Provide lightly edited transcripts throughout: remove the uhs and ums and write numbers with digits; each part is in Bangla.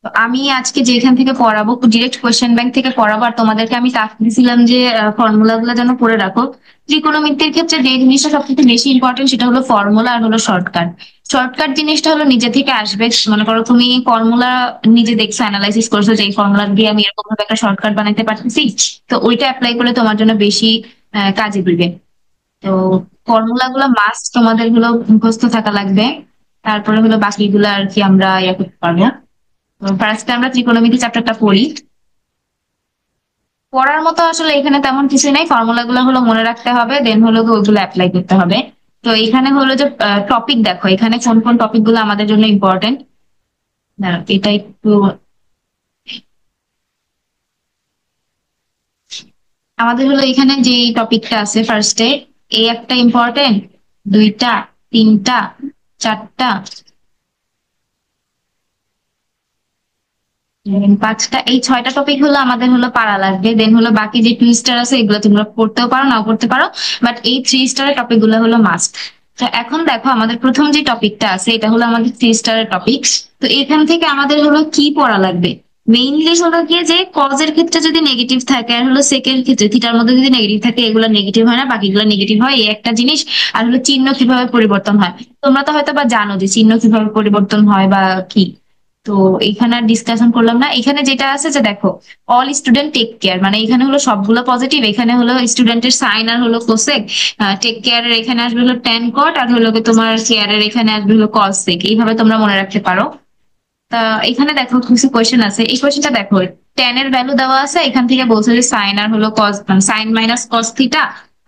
তো আমি আজকে যেখান থেকে পড়াবো ডিরেক্ট কোয়েশ্চেন ব্যাংক থেকে পড়াবো, আর তোমাদেরকে আমি টাস্ক দিছিলাম যে ফর্মুলা গুলো যেন পড়ে রাখো। ত্রিকোণমিতির ক্ষেত্রে যে জিনিসটা সবথেকে বেশি ইম্পর্টেন্ট সেটা হলো ফর্মুলা আর হলো শর্টকাট। শর্টকাট জিনিসটা হলো নিজে থেকে আসবে। মনে করো তুমি ফর্মুলা নিজে দেখছো, অ্যানালাইসিস করছো যে এই ফর্মুলা দিয়ে আমি এরকম ভাবে একটা শর্টকাট বানাতে পারতেছি, তো ওইটা অ্যাপ্লাই করলে তোমার জন্য বেশি কাজে দিবে। তো ফর্মুলা গুলো মাস্ট তোমাদের হলো মুখস্থ থাকা লাগবে। তারপরে হলো বাকিগুলো আর কি আমরা ইয়ে করতে পারবো। ফার্স্টে আমরা ত্রিকোণমিতি চ্যাপ্টারটা পড়ি। পড়ার মতো আসলে এখানে তেমন কিছু নেই, ফর্মুলা গুলো হলো মনে রাখতে হবে, দেন হলো গিয়ে ওইগুলো অ্যাপ্লাই করতে হবে। তো এখানে হলো যে টপিক দেখো, এখানে কোন কোন টপিক গুলো আমাদের জন্য ইম্পর্টেন্ট। এটা একটু আমাদের হলো এখানে যে টপিকটা আছে ফার্স্টে, এই একটা ইম্পর্টেন্ট, দুইটা, তিনটা, চারটা, পাঁচটা, এই ছয়টা টপিক হলো আমাদের হলো পারা লাগবে। দেন হলো বাকি যে টু স্টার আছে এগুলো তোমরা পড়তেও পারো নাও পড়তে পারো, বাট এই থ্রি স্টারের টপিক গুলো হলো মাস্ট। তো এখন দেখো আমাদের প্রথম যে টপিকটা আছে এটা হলো আমাদের থ্রি স্টারের টপিক। তো এখান থেকে আমাদের হলো কি পড়া লাগবে, মেইনলি হলো গিয়ে যে কজের ক্ষেত্রে যদি নেগেটিভ থাকে আর হলো সেকের ক্ষেত্রে থিটার মধ্যে যদি নেগেটিভ থাকে, এগুলো নেগেটিভ হয় না, বাকিগুলো নেগেটিভ হয়, এই একটা জিনিস। আর হলো চিহ্ন কিভাবে পরিবর্তন হয়, তোমরা তো হয়তো বা জানো যে চিহ্ন কিভাবে পরিবর্তন হয় বা কি। তো এখানে আর ডিসকাশন করলাম না। এখানে যেটা আছে যে দেখো, অল স্টুডেন্ট টেক কেয়ার, মানে এখানে হলো সবগুলো পজিটিভ, এখানে হলো স্টুডেন্টের সাইন আর হলো কোসেক। টেক কেয়ারের এখানে আসবে হলো ট্যান কট, আর হলো গিয়ে তোমার কেয়ারের এখানে আসবে হলো কস সেক, এইভাবে তোমরা মনে রাখতে পারো। তা এখানে দেখো কিছু কোয়েশ্চেন আছে, এই কোয়েশ্চেনটা দেখো, ট্যান এর ভ্যালু দেওয়া আছে, এখান থেকে বলছে যে সাইন আর হলো কস, সাইন মাইনাস কস থিটা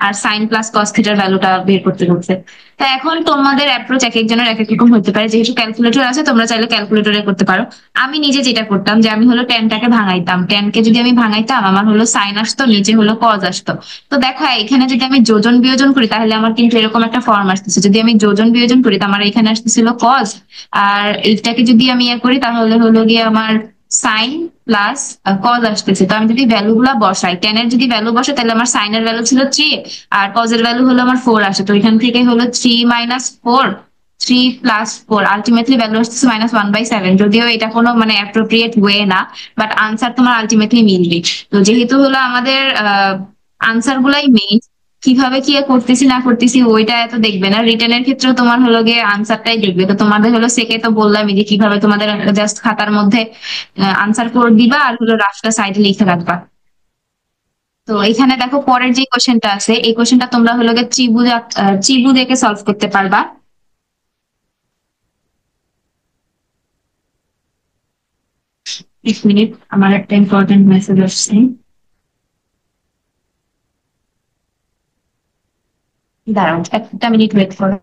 আর সাইন প্লাস কস থিটার ভ্যালুটা বের করতে বলছে। তা এখন তোমাদের অ্যাপ্রোচ এক একজনের এক এক রকম হতে পারে, যেহেতু ক্যালকুলেটর আছে তোমরা চাইলে ক্যালকুলেটরে করতে পারো। আমি নিজে যেটা করতাম যে আমি হলো টেনটাকে ভাঙাইতাম, টেনকে যদি আমি ভাঙাইতাম আমার হলো সাইন আসতো, নিচে হলো কজ আসতো। তো দেখো এখানে যদি আমি যোজন বিয়োজন করি তাহলে আমার কিন্তু এরকম একটা ফর্ম আসতেছে, যদি আমি যোজন বিয়োজন করি তো আমার এখানে আসতেছিল কজ, আর এইটাকে যদি আমি ইয়ে করি তাহলে হলো গিয়ে আমার সাইন প্লাস কজ আসতেছে। তো আমি যদি ভ্যালু গুলা বসাই, টেন এর যদি ভ্যালু বসাই তাহলে আমার সাইনের ভ্যালু ছিল থ্রি, আর কজ এর ভ্যালু হলো আমার ফোর আসে। তো এখান থেকে হলো three minus four, three plus four, ultimately value আসতেছে -1/7। যদিও এটা কোনো মানে অ্যাপ্রোপ্রিয়েট ওয়ে না, বাট আনসার তোমার আলটিমেটলি মিলবে। তো যেহেতু হলো আমাদের আনসার গুলাই মেইন, কিভাবে কি করতেছি না করতেছি ওইটা এত দেখবে না, রিটেনের ক্ষেত্রেও তোমার হলো গিয়ে আনসারটাই দেখবে। তো তোমাদের হলো সেকে তো বললামই যে কিভাবে তোমাদের জাস্ট খাতার মধ্যে আনসার করে দিবা আর হলো রাফটা সাইডে লিখে রাখবা। তো এখানে দেখো পরের যে কোশ্চেনটা আছে, এই কোশ্চেনটা তোমরা হলো গিয়ে ত্রিভুজ এঁকে সলভ করতে পারবা। 1 মিনিট, আমার একটা ইম্পর্টেন্ট মেসেজ আসছে। দাঁড়াও একটা মিনিট ওয়েট করো।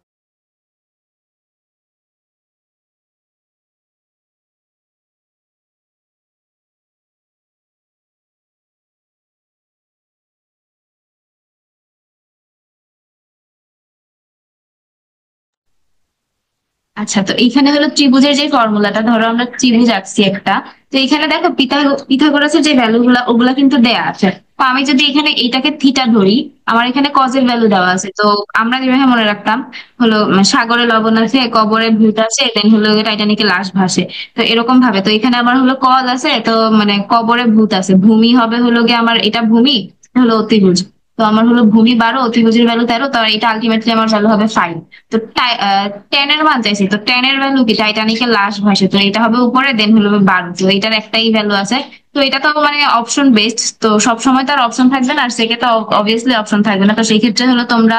আচ্ছা, তো এইখানে হলো ত্রিভুজের যে ফর্মুলাটা, ধরো আমরা ত্রিভুজ আঁকছি একটা। তো এখানে দেখো পিথাগোরাসের যে ভ্যালু গুলা ওগুলা কিন্তু দেয়া আছে। তো আমি যদি এখানে এইটাকে থিটা ধরি, আমার এখানে কজের ভ্যালু দেওয়া আছে। তো আমরা যেভাবে মনে রাখতাম হলো সাগরে লবণ আছে, কবরে ভূত আছে, দেন হলো টাইটানিকে লাশ ভাসে। তো এরকম ভাবে তো এখানে আমার হলো কজ আছে, তো মানে কবরে ভূত আছে, ভূমি হবে হলো গিয়ে আমার এটা ভূমি, হলো অতিভুজ। তো আমার হলো ভূমি 12, অতিভুজের ভ্যালু 13, তো এটা আলটিমেটলি আমার ভ্যালু হবে 5। তো টেন এর মান চাইছি, তো টেন এর ভ্যালু কি, টাইটানিকের লাশ ভাসে, তো এটা হবে উপরে, দেন হলো 12, তো এটার একটাই ভ্যালু আছে। তো এটা তো মানে অপশন বেসড, তো সবসময় তার অপশন থাকবে না, আর সেকে তো অবভিয়াসলি অপশন থাকবে না। তো সেই ক্ষেত্রে হলো তোমরা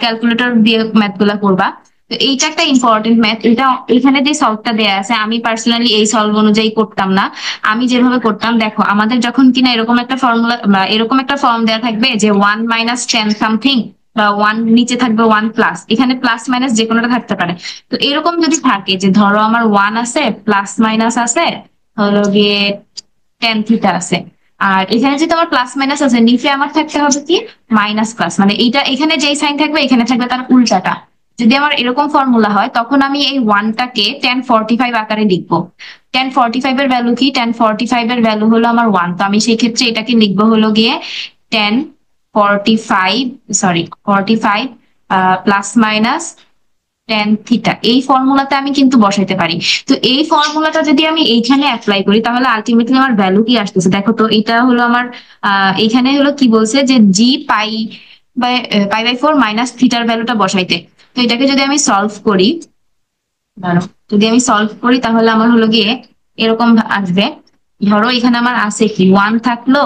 ক্যালকুলেটর দিয়ে ম্যাথ গুলা করবা। তো এইটা একটা ইম্পর্টেন্ট ম্যাথ, এটা এখানে যে সলভটা দেয়া আছে আমি পার্সোনালি এই সলভ অনুযায়ী করতাম না। আমি যেভাবে করতাম দেখো, আমাদের যখন কিনা এরকম একটা ফর্মুলা বা এরকম একটা ফর্ম দেওয়া থাকবে যে 1 - 10 সামথিং, বা ওয়ান নিচে থাকবে ওয়ান প্লাস, এখানে প্লাস মাইনাস যে কোনোটা থাকতে পারে। তো এরকম যদি থাকে যে ধরো আমার ওয়ান আছে, প্লাস মাইনাস আছে, হলো গিয়ে টেন থিটা আছে, আর এখানে যদি আমার প্লাস মাইনাস আছে, নিচে আমার থাকতে হবে কি মাইনাস প্লাস, মানে এইটা এখানে যেই সাইন থাকবে এখানে থাকবে তার উল্টাটা। যদি আমার এরকম ফর্মুলা হয় তখন আমি এই ওয়ানটাকে 1045 আকারে লিখবো। 1045 এর ভ্যালু কি, 1045 এর ভ্যালু হলো আমার ওয়ান, তো আমি সেই ক্ষেত্রে এটাকে লিখবো হলো গিয়ে 1045, sorry 45 plus minus tan theta, এই ফর্মুলাতে আমি কিন্তু বসাইতে পারি। তো এই ফর্মুলাটা যদি আমি এইখানে অ্যাপ্লাই করি তাহলে আলটিমেটলি আমার ভ্যালু কি আসতেছে দেখো তো। এটা হলো আমার এইখানে হলো কি বলছে যে জি পাই বাই 4 মাইনাস থিটার ভ্যালুটা বসাইতে। তো এটাকে যদি আমি সলভ করি, ধরো যদি আমি সলভ করি তাহলে আমার হলো গিয়ে এরকম আসবে। ধরো এখানে আমার আছে কি 1 থাকলো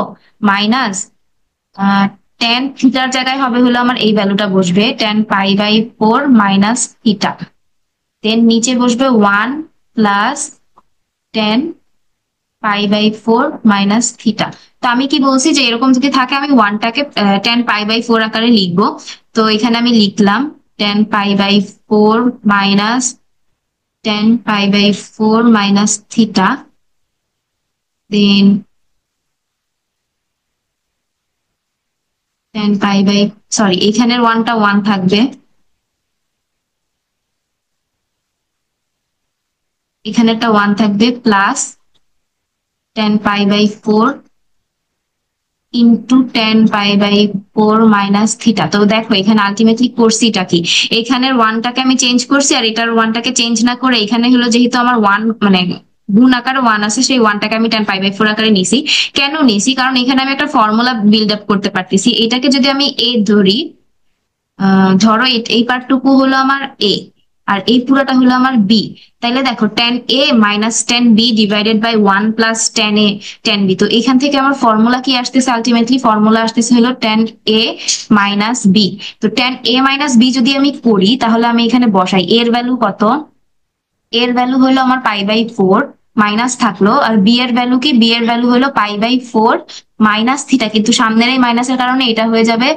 মাইনাস 10 থিটার জায়গায় হবে হলো আমার এই ভ্যালুটা বসবে 10 pi by 4 minus theta. Then নিচে বসবে 1 plus 10 pi by 4 minus theta. তো আমি কি বলছি যে এরকম যদি থাকে আমি ওয়ানটাকে 10 পাই বাই 4 আকারে লিখবো। তো এখানে আমি লিখলাম 10 pi by 4 minus 10 pi by 4 minus theta. Then 10 pi by, sorry এখানের ওয়ানটা 1 থাকবে, এখানেরটা 1 থাকবে plus 10 pi by 4 into 10 pi by 4 minus theta. তো দেখো এখানে আলটিমেটলি করছিটা কি, এখানের ওয়ানটাকে আমি চেঞ্জ করছি আর এটার ওয়ানটাকে চেঞ্জ না করে এখানে হলো যেহেতু আমার ওয়ান মানে গুণ আকারে 1 আছে সেই ওয়ানটাকে আমি 10 পাই বাই 4 আকারে নিছি। কেন নিছি, কারণ এখানে আমি একটা ফর্মুলা বিল্ড আপ করতে পারতেছি। এটাকে যদি আমি এ ধরি, ধরো এই পার্টটুকু হলো আমার এ আর এই পুরোটা হলো আমার বি। তাইলে দেখো 10 a - 10 b divided by 1 + 10 a 10 b। তো এখান থেকে আমার ফর্মুলা কি আসতেছে, আলটিমেটলি ফর্মুলা আসতেছে হলো 10 a - b। তো 10 a - b যদি আমি করি তাহলে আমি এখানে বসাই এর ভ্যালু কত, এর ভ্যালু হলো আমার পাই বাই 4 মাইনাস থাকলো, আর বি এর ভ্যালু কি, বি এর ভ্যালু হলো পাই বাই 4 মাইনাস থিটা, কিন্তু সামনের এই মাইনাসের কারণে এটা হয়ে যাবে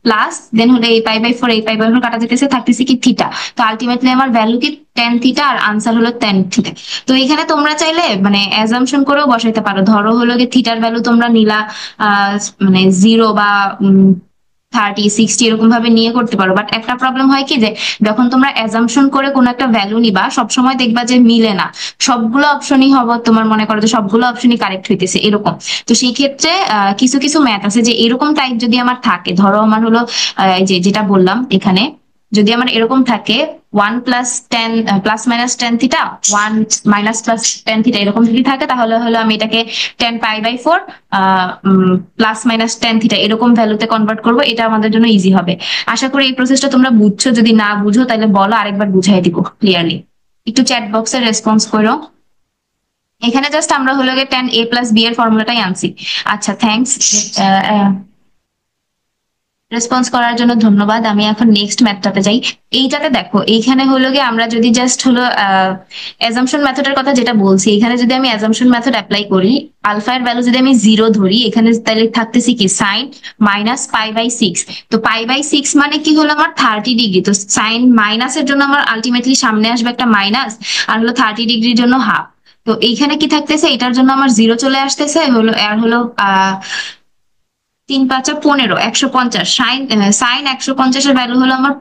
প্লাস। দেন হলো এই পাই বাই 4 এই পাই বাই 4 কাটা যেতেছে, থাকতেছে কি থিটা। তো আলটিমেটলি আমার ভ্যালু কি 10 থিটা, আর আনসার হলো 10 থিটা। তো এখানে তোমরা চাইলে মানে অ্যাজাম্পশন করেও বসাইতে পারো। ধরো হলো কি থিটার ভ্যালু তোমরা নিলা মানে 0 বা 30 60 এরকম ভাবে নিয়ে করতে পারো। বাট একটা প্রবলেম হয় কি যে যখন তোমরা অ্যাজাম্পশন করে কোনো একটা ভ্যালু নিবা সবসময় দেখবা যে মিলে না, সবগুলো অপশনই হবে তোমার মনে করো যে সবগুলো অপশনই কারেক্ট হইতেছে এরকম। তো সেই ক্ষেত্রে কিছু কিছু ম্যাথ আছে যে এরকম টাইপ যদি আমার থাকে, ধরো আমার হলো এই যে যেটা বললাম এখানে যদি আমার এরকম থাকে 1 + 10 +- 10 থিটা 1 - +10 থিটা এরকম যদি থাকে তাহলে হলো আমি এটাকে 10 পাই বাই 4 +- 10 থিটা এরকম ভ্যালুতে কনভার্ট করবো। এটা আমাদের জন্য ইজি হবে। আশা করি এই প্রসেসটা তোমরা বুঝছো, যদি না বুঝো তাহলে বলো আরেকবার বুঝাই দিব ক্লিয়ারলি। একটু চ্যাট বক্সে রেসপন্স করো। এখানে জাস্ট আমরা হলো 10 a + b এর ফর্মুলাটাই আনছি। আচ্ছা থ্যাংকস রেসপন্স করার জন্য, ধন্যবাদ। আমি এখন নেক্সট ম্যাথটাতে যাই। এইটাতে দেখো এইখানে হলো গিয়ে আমরা যদি জাস্ট হলো অ্যাজাম্পশন মেথডের কথা যেটা বলছি, এখানে যদি আমি অ্যাজাম্পশন মেথড অ্যাপ্লাই করি, আলফা এর ভ্যালু যদি আমি 0 ধরি এখানে তাহলে থাকতেছি কি সাইন -পাই বাই 6। তো পাই বাই 6 মানে কি হলো আমার 30 ডিগ্রি। তো সাইন মাইনাসের জন্য আমার আলটিমেটলি সামনে আসবে একটা মাইনাস, আর হলো 30 ডিগ্রির জন্য হাফ। তো এইখানে কি থাকতেছে, এটার জন্য আমার 0 চলে আসতেছে হলো, আর হলো 3 × 5 = 15 150। সাইন 150-এর ভ্যালু হলো আমার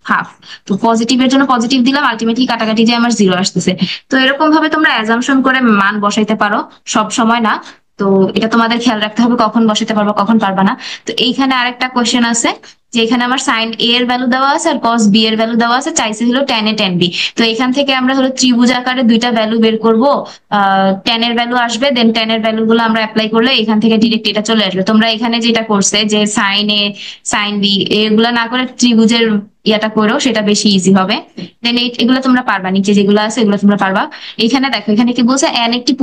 হাফ। তো পজিটিভের জন্য পজিটিভ দিলাম, আলটিমেটলি কাটাকাটি যে আমার 0 আসতেছে। তো এরকম ভাবে তোমরা অ্যাজাম্পশন করে মান বসাইতে পারো, সব সময় না। তো এটা তোমাদের খেয়াল রাখতে হবে কখন বসাতে পারবা কখন পারবা না। তো এইখানে আরেকটা কোয়েশ্চেন আছে যে এখানে আমার সাইন এ এর ভ্যালু দেওয়া আছে আর কস বি এর ভ্যালু দেওয়া আছে, চাইছে হলো 10 a 10 b। তো এখান থেকে আমরা হলো ত্রিভুজ আকারে দুইটা ভ্যালু বের করবো। 10 এর ভ্যালু আসবে, দেন 10 এর ভ্যালু গুলো আমরা অ্যাপ্লাই করলে এখান থেকে ডিরেক্ট এটা চলে আসবে। তোমরা এখানে যেটা করছে যে সাইন এ সাইন বি এগুলা না করে ত্রিভুজের ইয়াটা করো, সেটা বেশি ইজি হবে। দেন এগুলো তোমরা পারবা, নিচে যেগুলো আছে এগুলো তোমরা পারবা। এখানে দেখো এখানে কি বলছে, n একটি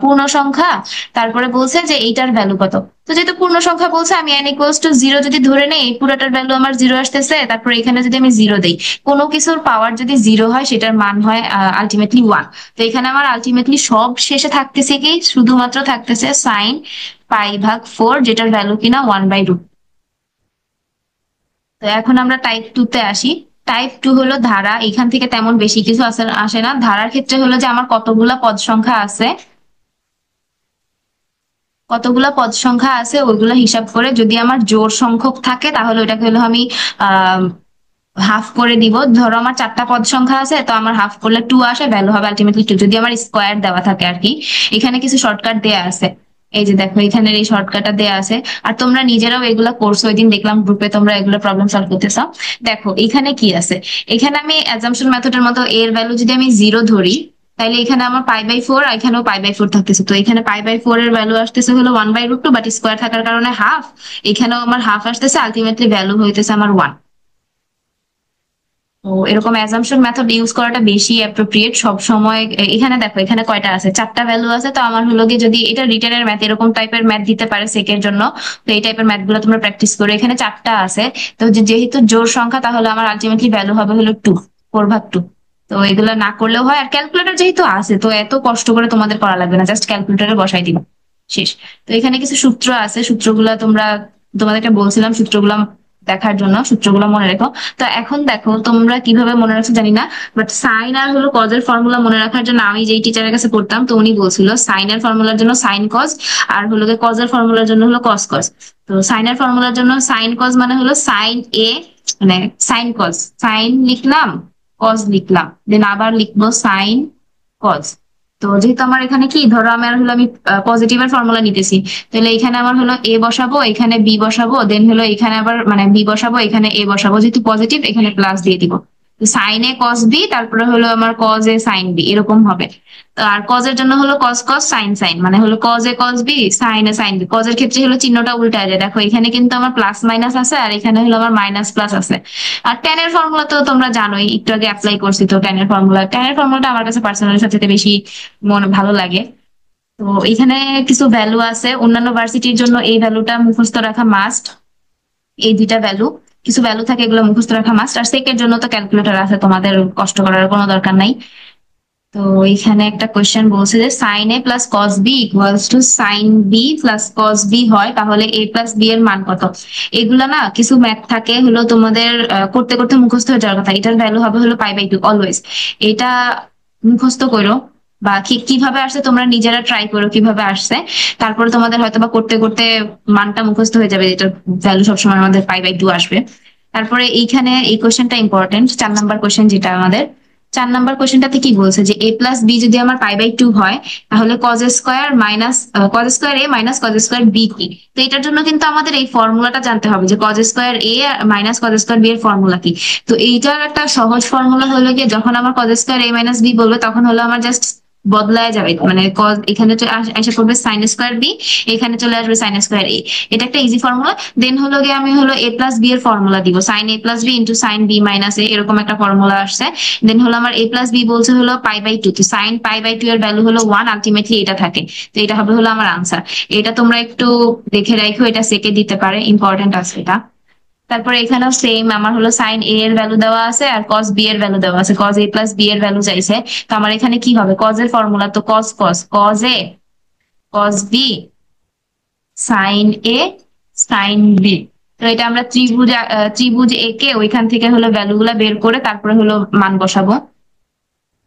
পূর্ণ সংখ্যা, তারপরে বলছে যে এইটার ভ্যালু কত। তো যেহেতু পূর্ণ সংখ্যা বলছে আমি n = 0 যদি ধরে নেই, এই পুরোটার ভ্যালু আমার 0 আসতেছে। তারপর এখানে যদি আমি 0 দেই, কোনো কিছুর পাওয়ার যদি 0 হয় সেটার মান হয় আলটিমেটলি 1। তো এখানে আমার আলটিমেটলি সব শেষে থাকতেছে কি, শুধুমাত্র থাকতেছে সাইন পাই/4 যেটার ভ্যালু কিনা 1/√। তো এখন আমরা টাইপ 2 তে আসি। টাইপ 2 হলো ধারা। এখান থেকে তেমন বেশি কিছু আসে না। ধারার ক্ষেত্রে হলো যে আমার কতগুলা পদ সংখ্যা আছে ওইগুলো হিসাব করে যদি আমার জোড় সংখ্যক থাকে তাহলে ওইটাকে হলো আমি আহ হাফ করে দিব। ধরো আমার 4টা পদ সংখ্যা আছে, তো আমার হাফ করলে 2 আসে, ভ্যালু হবে আলটিমেটলি 2 যদি আমার স্কোয়ার দেওয়া থাকে আর কি। এখানে কিছু শর্টকাট দেয়া আছে। এই যে দেখো এখানে এই শর্টকাটটা দেয়া আছে। আর তোমরা নিজেরাও এগুলা করছো, ওই দিন দেখলাম গ্রুপে তোমরা এগুলো প্রবলেম সলভ করতেছো। দেখো এখানে কি আছে, এখানে আমি অ্যাজাম্পশন মেথডের মতো এর ভ্যালু যদি আমি 0 ধরি, তাহলে এখানে আমার π/4, এখানেও π/4 থাকতেছে। তো এখানে π/4 এর ভ্যালু আসতেছে হলো 1/√2, বাট স্কোয়ার থাকার কারণে হাফ, এখানেও আমার হাফ আসতেছে, আলটিমেটলি ভ্যালু হইতেছে আমার 1। তো এরকম অ্যাজাম্পশন মেথড ইউজ করাটা বেশি অ্যাপ্রোপ্রিয়েট সব সময়। এখানে দেখো এখানে কয়টা আছে, 4টা ভ্যালু আছে। তো আমার হলো গিয়ে যদি এটা রিটেনের ম্যাথ, এরকম টাইপের ম্যাথ দিতে পারে সেকের জন্য, তো এই টাইপের ম্যাথ গুলো তোমরা প্র্যাকটিস করো। এখানে 4টা আছে, তো যেহেতু জোড় সংখ্যা, তাহলে আমার আলটিমেটলি ভ্যালু হবে হলো 2, 4/2। তো এগুলো না করলেও হয়। আর ক্যালকুলেটর যেহেতু আছে, তো এত কষ্ট করে তোমাদের করা লাগবে না, জাস্ট ক্যালকুলেটরে বসাই দিবা, শেষ। তো এখানে কিছু সূত্র আছে, সূত্রগুলা তোমাদেরকে বলছিলাম সূত্রগুলো দেখার জন্য, সূত্রগুলো মনে রেখো। তো এখন দেখো তোমরা কিভাবে মনে রাখছো জানি না, বাট সাইন আর হলো কজের ফর্মুলা মনে রাখার জন্য আমি যেই টিচারের কাছে পড়তাম, তো উনি বলছিল সাইনের ফর্মুলার জন্য সাইন কজ, আর হলো কজের ফর্মুলার জন্য হলো কস কজ। তো সাইনের ফর্মুলার জন্য সাইন কজ মানে হলো সাইন এ, মানে সাইন কজ, সাইন লিখলাম, কজ লিখলাম, দেন আবার লিখবো সাইন কজ। তো যেহেতু আমার এখানে কি ধরো আমি পজিটিভের ফর্মুলা নিতেছি, তাহলে এখানে আমার হলো এ বসাবো, এখানে বি বসাবো, দেন হলো এখানে আবার মানে বি বসাবো, এখানে এ বসাবো, যেহেতু পজিটিভ এখানে প্লাস দিয়ে দিব। সাইন এ কস বি, তারপরে হলো আমার কজ এ সাইন বি, এরকম হবে। তো আর কজের জন্য হলো কস কস সাইন সাইন, মানে হলো cos A cos B, sine A sine B. কজের ক্ষেত্রে হলো চিহ্নটা উল্টায় যায়, দেখো এখানে কিন্তু আমার প্লাস মাইনাস আছে, আর এখানে হলো আমার মাইনাস প্লাস আছে। আর tan এর ফর্মুলা তো তোমরা জানোই, একটু আগে অ্যাপ্লাই করছি। তো tan এর ফর্মুলাটা আমার কাছে পার্সোনালি সবচেয়ে বেশি মনে ভালো লাগে। তো এখানে কিছু ভ্যালু আছে, অন্যান্য ভার্সিটির জন্য এই ভ্যালুটা মুখস্থ রাখা মাস্ট। এই দুইটা ভ্যালু, কিছু ভ্যালু থাকে এগুলো মুখস্থ রাখা মাস্ট। আর সেকের জন্য তো ক্যালকুলেটর আছে, তোমাদের কষ্ট করার কোনো দরকার নাই। তো এখানে একটা কোয়েশ্চেন বলছে যে sine A plus cos B equals to sine B plus cos B হয়, তাহলে এ প্লাস বি এর মান কত? এগুলা না কিছু ম্যাথ থাকে হলো তোমাদের করতে করতে মুখস্থ হয়ে যাওয়ার কথা। এটার ভ্যালু হবে হলো π/2 অলওয়েজ। এটা মুখস্থ করো, বা কিভাবে আসছে তোমরা নিজেরা ট্রাই করো কিভাবে আসছে, তারপরে তোমাদের হয়তো বা করতে করতে মানটা মুখস্থ হয়ে যাবে, যেটা ভ্যালু সবসময় আমাদের π/2 আসবে। তারপরে এইখানে এই কোয়েশ্চেনটা ইম্পর্টেন্ট, 4 নাম্বার কোয়েশ্চেন যেটা আমাদের। 4 নাম্বার কোয়েশ্চেনটাতে কি বলছে যে এ প্লাস বি যদি আমার π/2 হয়, তাহলে কজ স্কোয়ার এ মাইনাস কজ স্কোয়ার বি কি? তো এটার জন্য কিন্তু আমাদের এই ফর্মুলাটা জানতে হবে, যে কজ স্কোয়ার এ মাইনাস কজ স্কোয়ার বি এর ফর্মুলা কি। তো এইটার একটা সহজ ফর্মুলা হলো গিয়ে, যখন আমার কজ স্কোয়ার এ মাইনাস বি বলবে, তখন হলো আমার জাস্ট বদলায় যাবে, মানে কজ এখানে এসে পড়বে সাইন স্কোয়ার বি, এখানে চলে আসবে সাইন স্কোয়ার এ। এটা একটা ইজি ফর্মুলা। দেন হলো গিয়ে আমি হলো এ প্লাস বি এর ফর্মুলা দিব, sine A plus B into sine B minus A, এরকম একটা ফর্মুলা আসছে। দেন হলো আমার এ প্লাস বি বলছে হলো π/2, তো সাইন π/2 এর ভ্যালু হলো 1, আলটিমেটলি এটা থাকে। তো এটা হবে হলো আমার আনসার। এটা তোমরা একটু দেখে রাখো, এটা সেকে দিতে পারে, ইম্পর্টেন্ট আছে এটা। তারপরে এখানেও সেম, আমার হলো সাইন এ এর ভ্যালু দেওয়া আছে, আর কস বি এর ভ্যালু দেওয়া আছে, কস এ প্লাস বি এর ভ্যালু চাইছে। তো আমার এখানে কি হবে, কজ এর ফর্মুলা তো cos cos, cos A cos B sine A sine B. তো এটা আমরা ত্রিভুজ একে ওইখান থেকে হলো ভ্যালু গুলা বের করে তারপরে হলো মান বসাবো।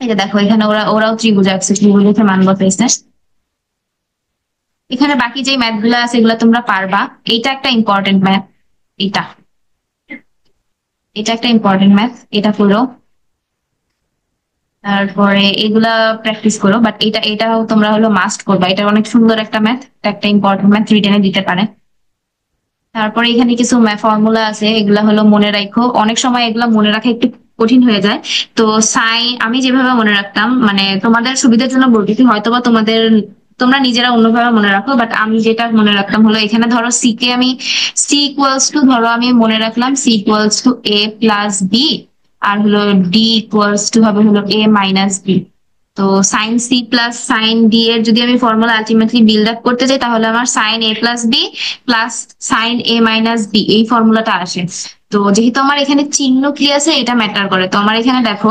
এই যে দেখো এখানে ওরাও ত্রিভুজ আঁকছে, ত্রিভুজ একে মান বসাইছে। এখানে বাকি যে ম্যাথ গুলা আছে এগুলা তোমরা পারবা। এইটা একটা ইম্পর্টেন্ট ম্যাথ, এটা এটা একটা ইম্পর্টেন্ট ম্যাথ, এটা করো। তারপরে এগুলা প্র্যাকটিস করো, বাট এটাও তোমরা হলো মাস্ট করবা। এটা অনেক সুন্দর একটা ম্যাথ, একটা ইম্পর্টেন্ট ম্যাথ, রিটেনে দিতে পারে। তারপরে এখানে কিছু ফর্মুলা আছে, এগুলা হলো মনে রাখো। অনেক সময় এগুলা মনে রাখা একটু কঠিন হয়ে যায়। তো আমি যেভাবে মনে রাখতাম, মানে তোমাদের সুবিধার জন্য বলতেছি, হয়তোবা তোমরা নিজেরা অন্যভাবে মনে রাখো, বাট আমি যেটা মনে রাখতাম হলো, এখানে ধরো সি কে আমি সি ইকুয়ালস টু, ধরো আমি মনে রাখলাম C equals to A plus B, আর হলো ডি ইকুয়ালস টু হবে হলো এ মাইনাস বি। তো sine C plus sine D এর যদি আমি ফর্মুলা আলটিমেটলি বিল্ড আপ করতে চাই, তাহলে আমার sine A plus B plus sine A minus B, এই ফর্মুলাটা আসে। তো যেহেতু আমার এখানে চিহ্ন কি আছে এটা ম্যাটার করে। তো আমার এখানে দেখো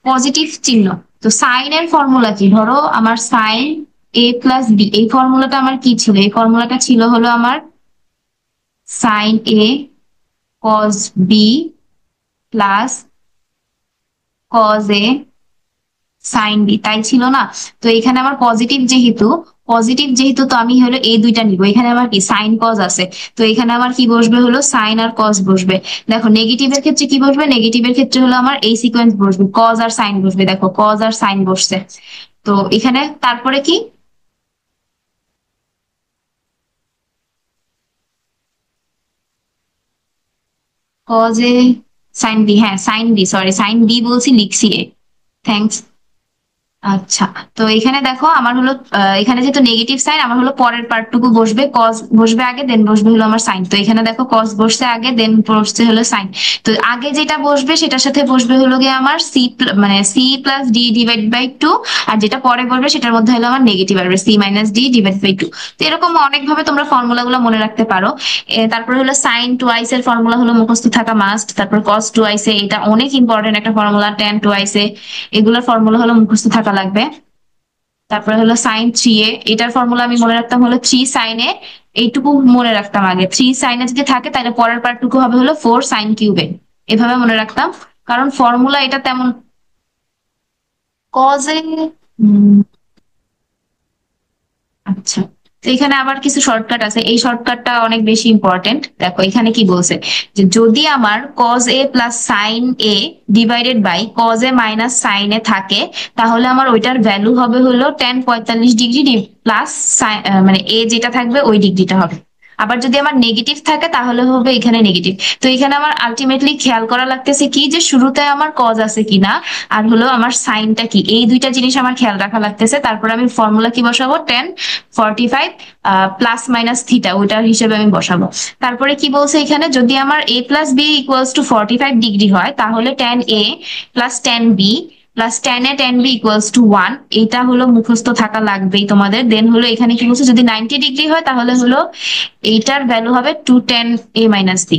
পজিটিভ চিহ্ন, তো সাইন এর ফর্মুলা কি, ধরো আমার সাইন এ প্লাস বি, এই ফর্মুলাটা আমার কি ছিল, এই ফর্মুলাটা ছিল হলো আমার sine A cos B plus cos A sine B, তাই ছিল না? তো এখানে আমার পজিটিভ যেহেতু তো আমি হলো এই দুইটা নিব। এখানে আমার কি সাইন কজ আছে, তো এখানে আমার কি বসবে হলো সাইন আর কজ বসবে। দেখো নেগেটিভের ক্ষেত্রে কি বসবে, নেগেটিভের ক্ষেত্রে হলো আমার এই সিকোয়েন্স বসবে, কজ আর সাইন বসবে। দেখো কজ আর সাইন বসছে। তো এখানে তারপরে কি কজ এ সাইন বি, হ্যাঁ sine B, sorry sine B বলছি, লিখছি এ। থ্যাঙ্কস। আচ্ছা, তো এখানে দেখো আমার হলো এখানে যেহেতু নেগেটিভ সাইন, আমার হলো পরের পার্টটুকু বসবে, কজ বসবে আগে, দেন বসবে হলো আমার সাইন। তো এখানে দেখো কজ বসছে আগে, দেন বসছে হলো সাইন। তো আগে যেটা বসবে সেটার সাথে বসবে হলো গিয়ে আমার সি, মানে C plus D divide by two. আর যেটা পরে বসবে সেটার মধ্যে হলো আমার নেগেটিভ আসবে, C minus D divide by two. তো এরকম অনেক ভাবে তোমরা ফর্মুলা গুলো মনে রাখতে পারো। তারপরে হলো সাইন টুয়াইস এর ফর্মুলা হলো মুখস্থ থাকা মাস্ট। তারপর কস টুয়াইস এ, এটা অনেক ইম্পর্টেন্ট একটা ফর্মুলা, ট্যান টুয়াইস এ, এগুলোর ফর্মুলা হলো মুখস্থ থাকা লাগবে। তারপরে হলো সাইন থ্রি এ, এটার ফর্মুলা আমি মনে রাখতাম হলো থ্রি সাইনে, এইটুকু মনে রাখতাম আগে, থ্রি সাইনে যদি থাকে তাহলে পরের পার্টটুকু হবে হলো ফোর সাইন কিউবে, এভাবে মনে রাখতাম। কারণ ফর্মুলা এটা তেমন কজে। আচ্ছা, তো এখানে আবার কিছু শর্টকাট আছে, এই শর্টকাটটা অনেক বেশি ইম্পর্টেন্ট। দেখো এখানে কি বলছে, যে যদি আমার cos A plus sine A divided by cos A minus sine A থাকে, তাহলে আমার ওইটার ভ্যালু হবে হলো 10 45 ডিগ্রি প্লাস, মানে এ যেটা থাকবে ওই ডিগ্রিটা হবে। আবার যদি আমার নেগেটিভ থাকে তাহলে হবে এখানে নেগেটিভ। তো এখানে আমার আলটিমেটলি খেয়াল করা লাগতেছে কি, যে শুরুতে আমার কজ আছে কিনা, আর হলো আমার সাইনটা কি, এই দুইটা জিনিস আমার খেয়াল রাখা লাগতেছে। তারপর আমি ফর্মুলা কি বসাবো, 10 45 প্লাস মাইনাস থিটা, ওইটার হিসেবে আমি বসাবো। তারপরে কি বলছে এখানে, যদি আমার A plus B equals to 45 degree হয়, তাহলে 10 a plus 10 b plus 10 a 10 b equals to 1, এইটা হলো মুখস্থ থাকা লাগবেই তোমাদের। দেন হলো এখানে কি বলছে, যদি 90 ডিগ্রি হয় তাহলে হলো এইটার ভ্যালু হবে 210 a মাইনাস বি।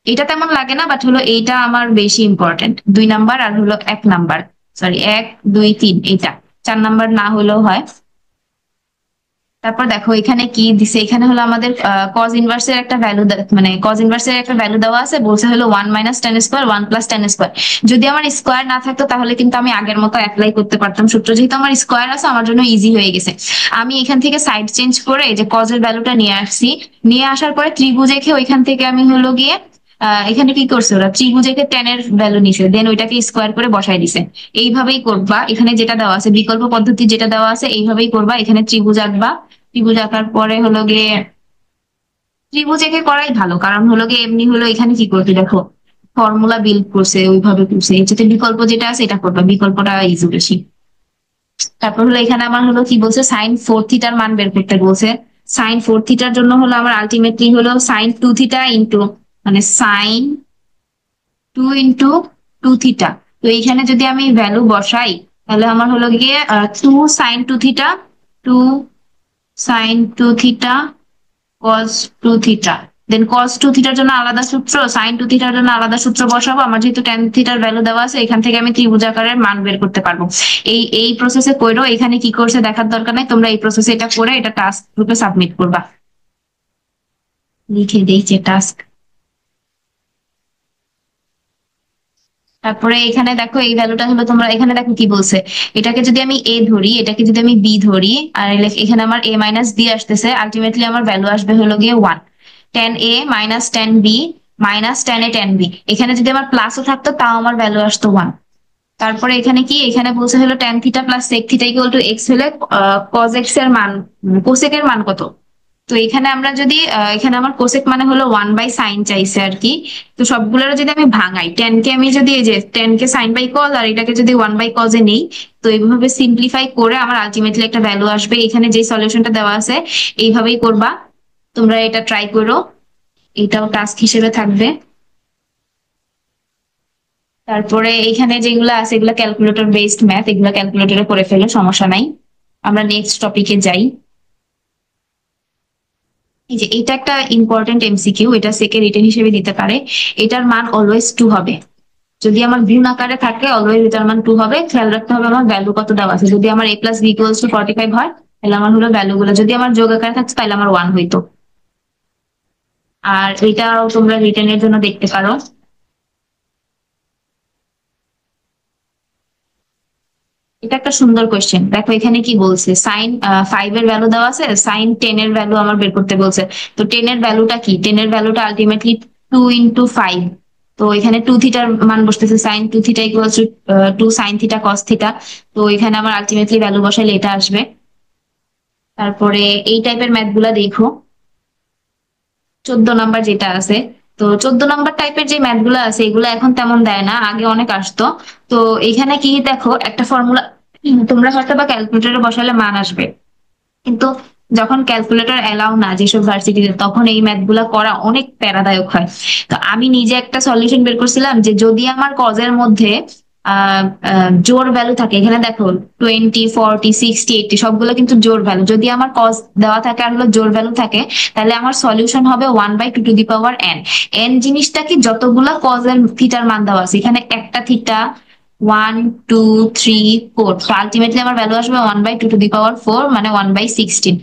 এটা তেমন লাগে না, বাট হলো এইটা আমার বেশি ইম্পর্টেন্ট, 2 নাম্বার আর হলো 1 নাম্বার, সরি 1 2 3, এটা 4 নাম্বার না হলেও হয়। তারপর দেখো এখানে কি দিছে, এখানে হলো আমাদের কজ ইনভার্সের একটা ভ্যালু, মানে কজ ইনভার্সের একটা ভ্যালু দেওয়া আছে, বলছে হলো 1 - tan² 1 + tan²। যদি আমার স্কোয়ার না থাকতো তাহলে কিন্তু আমি আগের মতো অ্যাপ্লাই করতে পারতাম সূত্র, যেহেতু আমার স্কোয়ার আছে আমার জন্য ইজি হয়ে গেছে। আমি এখান থেকে সাইড চেঞ্জ করে যে কজের ভ্যালুটা নিয়ে আসছি, নিয়ে আসার পরে ত্রিভুজ এঁকে ওইখান থেকে আমি হলো গিয়ে এখানে কি করছে, ওরা ত্রিভুজ এঁকে ট্যানের ভ্যালু নিছে, দেন ওইটাকে স্কোয়ার করে বসাই দিছে। এইভাবেই করবা, এখানে যেটা দেওয়া আছে বিকল্প পদ্ধতি যেটা দেওয়া আছে এইভাবেই করবা। এখানে ত্রিভুজ আঁকবা, ত্রিভুজ আঁকার পরে হলো গিয়ে ত্রিভুজ এঁকে করাই ভালো, কারণ হলো গিয়ে এমনি হলো এখানে কি করতে দেখো ফর্মুলা বিল্ড করছে ওইভাবে করছে, এর সাথে বিকল্প যেটা আছে এটা করবা, বিকল্পটা ইজি বেশি। তারপর হলো এখানে আমার হলো কি বলছে, sin 4 থিটার মান বের করতে বলছে। sin 4 থিটার জন্য হলো আমার আলটিমেটলি হলো sin 2 থিটা ইন্টু, মানে sin 2 × 2 থিটা। তো এইখানে যদি আমি ভ্যালু বসাই তাহলে আমার হলো গিয়ে 2 sin 2 theta, 2 sin 2 theta cos 2 theta. Then cos 2 থিটার জন্য আলাদা সূত্র, sin 2 থিটার জন্য আলাদা সূত্র বসাবো। আমার যেহেতু tan থিটার ভ্যালু দেওয়া আছে, এখান থেকে আমি ত্রিভুজ আকারের মান বের করতে পারবো। এই প্রসেসে করো, এখানে কি করছে দেখার দরকার নাই, তোমরা এই প্রসেসে এটা করে এটা টাস্ক গ্রুপে সাবমিট করবা। লিখে দিই যে টাস্ক। তারপরে এখানে দেখো এই ভ্যালুটা হলো, তোমরা এখানে দেখো কি বলছে, এটাকে যদি আমি এ ধরি, এটাকে যদি আমি বি ধরি, আর এখানে আমার এ মাইনাস বি আসতেছে, আলটিমেটলি আমার ভ্যালু আসবে হলো গিয়ে 1। 10 a - 10 b -10 a 10 b, এখানে যদি আমার প্লাসও থাকতো তাও আমার ভ্যালু আসতো 1। তারপরে এখানে কি, এখানে বলছে হলো tan theta plus sec theta equal to x হলে cos x এর মান, কোসেক এর মান কত। তো এখানে আমরা যদি এখানে আমার কোসেক মানে হলো 1/sin চাইছে আর কি। তো সবগুলোর যদি আমি ভাঙাই, 10 কে আমি যদি এই যে 10 কে sin/cos আর এটাকে যদি 1/cos এ নেই, তো এইভাবে সিম্পলিফাই করে আমার আলটিমেটলি একটা ভ্যালু আসবে। এখানে যে সলিউশনটা দেওয়া আছে এইভাবেই করবা, তোমরা এটা ট্রাই করো, এটাও টাস্ক হিসেবে থাকবে। তারপরে এখানে যেগুলো আছে এগুলো ক্যালকুলেটর বেসড ম্যাথ, এগুলো ক্যালকুলেটরে করে ফেলো, সমস্যা নাই। আমরা নেক্সট টপিকে যাই। এই যে এটা একটা ইম্পর্টেন্ট এমসিকিউ, এটা সেকে রিটেন হিসেবে দিতে পারে। এটার মান অলওয়েজ 2 হবে, যদি আমার গুণ আকারে থাকে অলওয়েজ এটার মান 2 হবে। খেয়াল রাখতে হবে আমার ভ্যালু কত দেওয়া আছে, যদি আমার a + b = 45 হয় তাহলে আমার হলো ভ্যালু গুলো, যদি আমার যোগ আকারে থাকছে তাহলে আমার 1 হইতো। আর এটাও তোমরা রিটেনের জন্য দেখতে পারো। এটা একটা সুন্দর কোয়েশ্চেন, দেখো এখানে কি বলছে, sin 5 এর ভ্যালু দেওয়া আছে, sin 10 এর ভ্যালু আমার বের করতে বলছে। তো 10 এর ভ্যালুটা কি, 10 এর ভ্যালুটা আলটিমেটলি 2 × 5। তো এখানে 2 থিটার মান বসতেছে, sin 2 theta equal to 2 sin theta cos theta. তো এখানে আমার আলটিমেটলি ভ্যালু বসাইলে এটা আসবে। তারপরে এই টাইপের ম্যাথ গুলা দেখো, 14 নাম্বার যেটা আছে, তো 14 নম্বর টাইপের যে ম্যাথ গুলো আছে এগুলো এখন তেমন দেয় না, আগে অনেক আসতো। তো এখানে কি দেখো একটা ফর্মুলা তোমরা হয়তো বা ক্যালকুলেটরে বসালে মান আসবে, কিন্তু যখন ক্যালকুলেটর অ্যালাউ না যেসব ভার্সিটিতে, তখন এই ম্যাথ গুলা করা অনেক প্যারাদায়ক হয়। তো আমি নিজে একটা সলিউশন বের করছিলাম যে যদি আমার কজের মধ্যে জোর ভ্যালু থাকে, এখানে দেখো 20, 40, 60, 80 সবগুলো কিন্তু জোর ভ্যালু, যদি আমার কজ দেওয়া থাকে আর হলো জোর ভ্যালু থাকে, তাহলে আমার সলিউশন হবে 1/2 two the power n। N জিনিসটা কি, যতগুলা কজের থিটার মান দেওয়া আছে, এখানে একটা থিটা 1, 2, 3, 4, তো আলটিমেটলি আমার ভ্যালু আসবে 1/2 টু দি পাওয়ার 4, মানে 1/16।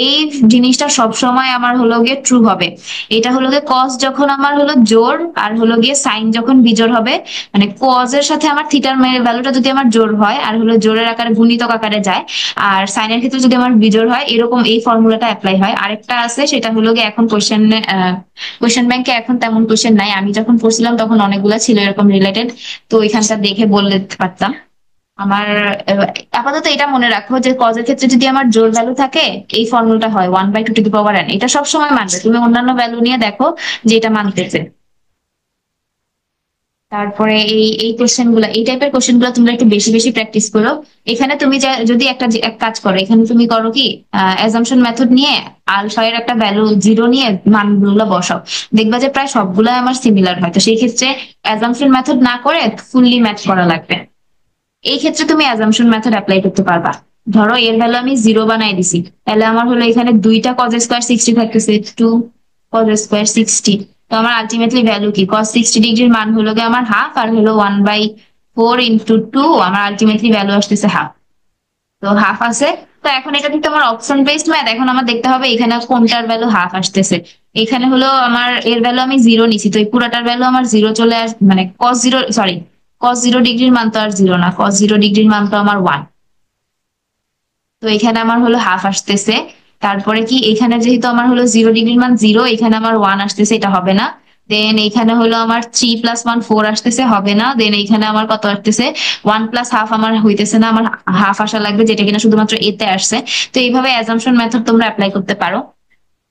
এই জিনিসটা সবসময় আমার হলো গিয়ে ট্রু হবে। এটা হলো গিয়ে কজ যখন আমার হলো জোর আর হলো গিয়ে সাইন যখন বিজোড় হবে, মানে কজ এর সাথে আমার থিটার ভ্যালুটা যদি আমার জোর হয় আর হলো জোরের আকারে গুণিতক আকারে যায়, আর সাইনের ক্ষেত্রে যদি আমার বিজোড় হয়, এরকম এই ফর্মুলাটা অ্যাপ্লাই হয়। আরেকটা আছে, সেটা হলো গিয়ে এখন কোয়েশ্চেন ব্যাংকে এখন তেমন কোয়েশ্চেন নাই, আমি যখন পড়ছিলাম তখন অনেকগুলা ছিল এরকম রিলেটেড, তো এখানটা দেখে বললে পারতাম। আমার আপাতত এটা মনে রাখো যে কজের ক্ষেত্রে যদি আমার জোর ভ্যালু থাকে, এই ফর্মুলাটা হয় 1/2 টু দি পাওয়ার n। এটা সবসময় মানবে, তুমি অন্যান্য ভ্যালু নিয়ে দেখো যে এটা মানতেছে। তারপরে এই কোশ্চেন গুলা, এই টাইপের কোশ্চেন গুলো তোমরা একটু বেশি বেশি প্র্যাকটিস করো। এখানে তুমি যদি এক কাজ করো, এখানে তুমি করো কি, অ্যাজাম্পশন মেথড নিয়ে আলফা এর একটা ভ্যালু 0 নিয়ে মানগুলো বসাও, দেখবা যে প্রায় সবগুলো আমার সিমিলার হয়। তো সেই ক্ষেত্রে অ্যাজাম্পশন মেথড না করে ফুললি ম্যাথ করা লাগবে। এই ক্ষেত্রে তুমি অ্যাজাম্পশন মেথড অ্যাপ্লাই করতে পারবা। ধরো এর ভ্যালু আমি 0 বানাই দিছি, তাহলে আমার হলো এখানে দুইটা কজ স্কোয়ার 60 থাকতেছে, 2 cos² 60। তো আমার আলটিমেটলি ভ্যালু কি, cos 60 ডিগ্রির মান হলো গিয়ে আমার হাফ, আর হলো 1/4 × 2, আমার আলটিমেটলি ভ্যালু আসতেছে হাফ। তো হাফ আছে। তো এখন এটা কিন্তু আমার অপশন বেসড ম্যাথ, এখন আমার দেখতে হবে এখানে কোনটার ভ্যালু হাফ আসতেছে। এখানে হলো আমার এর ভ্যালু আমি 0 নিছি, তো এই পুরাটার ভ্যালু আমার 0 চলে মানে cos 0 ডিগ্রির মান তো আর 0 না, cos 0 ডিগ্রির মান তো আমার 1। তো এখানে আমার হলো হাফ আসতেছে। তারপরে কি, এখানে যেহেতু আমার হলো 0 ডিগ্রির মান 0, এখানে আমার 1 আসতেছে, এটা হবে না। দেন এখানে হলো আমার 3 + 1 4 আসতেছে, হবে না। দেন এখানে আমার কত আসতেছে, 1 + ½ আমার হইতেছে না, আমার হাফ আসা লাগবে, যেটা কিনা শুধুমাত্র এতে আসছে। তো এইভাবে অ্যাজাম্পশন মেথড তোমরা অ্যাপ্লাই করতে পারো।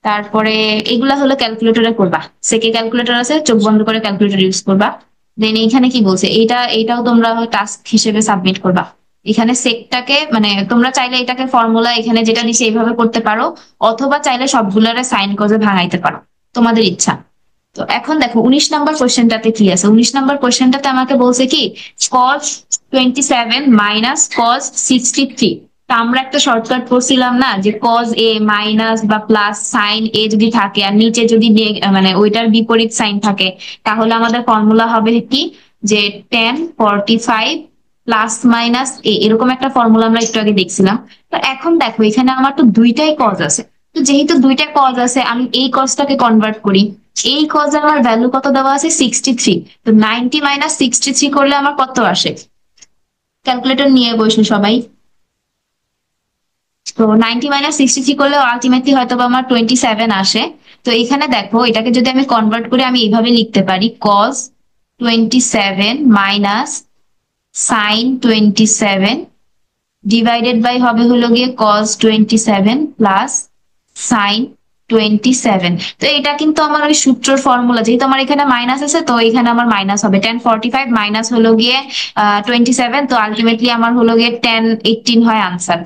তারপরে এগুলা হলো ক্যালকুলেটরে করবা, সেকে ক্যালকুলেটর আছে, চোখ বন্ধ করে ক্যালকুলেটর ইউজ করবা। দেন এইখানে কি বলছে, এইটাও তোমরা টাস্ক হিসেবে সাবমিট করবা। এখানে সেকটাকে মানে তোমরা চাইলে এটাকে ফর্মুলা এখানে যেটা দিছে এইভাবে করতে পারো, অথবা চাইলে সবগুলারে সাইন কজে ভাঙাইতে পারো, তোমাদের ইচ্ছা। তো এখন দেখো 19 নম্বর কোয়েশ্চেনটাতে কি আছে। 19 নম্বর কোয়েশ্চেনটাতে আমাকে বলছে কি, cos 27 - cos 63। তা আমরা একটা শর্টকাট করছিলাম না, যে কজ এ মাইনাস বা প্লাস সাইন এ যদি থাকে আর নিচে যদি মানে ওইটার বিপরীত সাইন থাকে, তাহলে আমাদের ফর্মুলা হবে কি, যে tan 45 ± এরকম একটা ফর্মুলা আমরা একটু আগে দেখছিলাম। তো এখন দেখো এখানে আমার তো দুইটাই কজ আছে, তো যেহেতু দুইটা কজ আছে আমি এই কজটাকে কনভার্ট করি। এই কজে আমার ভ্যালু কত দেওয়া আছে, 63। তো 90 - 63 করলে আমার কত আসে, ক্যালকুলেটর নিয়ে বসে সবাই। তো 90 - 63 করলে আলটিমেটলি হয়তো বা আমার 27 আসে। তো এখানে দেখো এটাকে যদি আমি কনভার্ট করে আমি এইভাবে লিখতে পারি, cos 27 minus sin 27 divided by হবে হলো গিয়ে cos 27 প্লাস sin 27। তো এটা কিন্তু আমার ওই সূত্রের ফর্মুলা, যেহেতু আমার এখানে মাইনাস আছে তো এখানে আমার মাইনাস হবে, tan 45 মাইনাস হলো গিয়ে 27, তো আলটিমেটলি আমার হলো গিয়ে tan 18 হয় আনসার।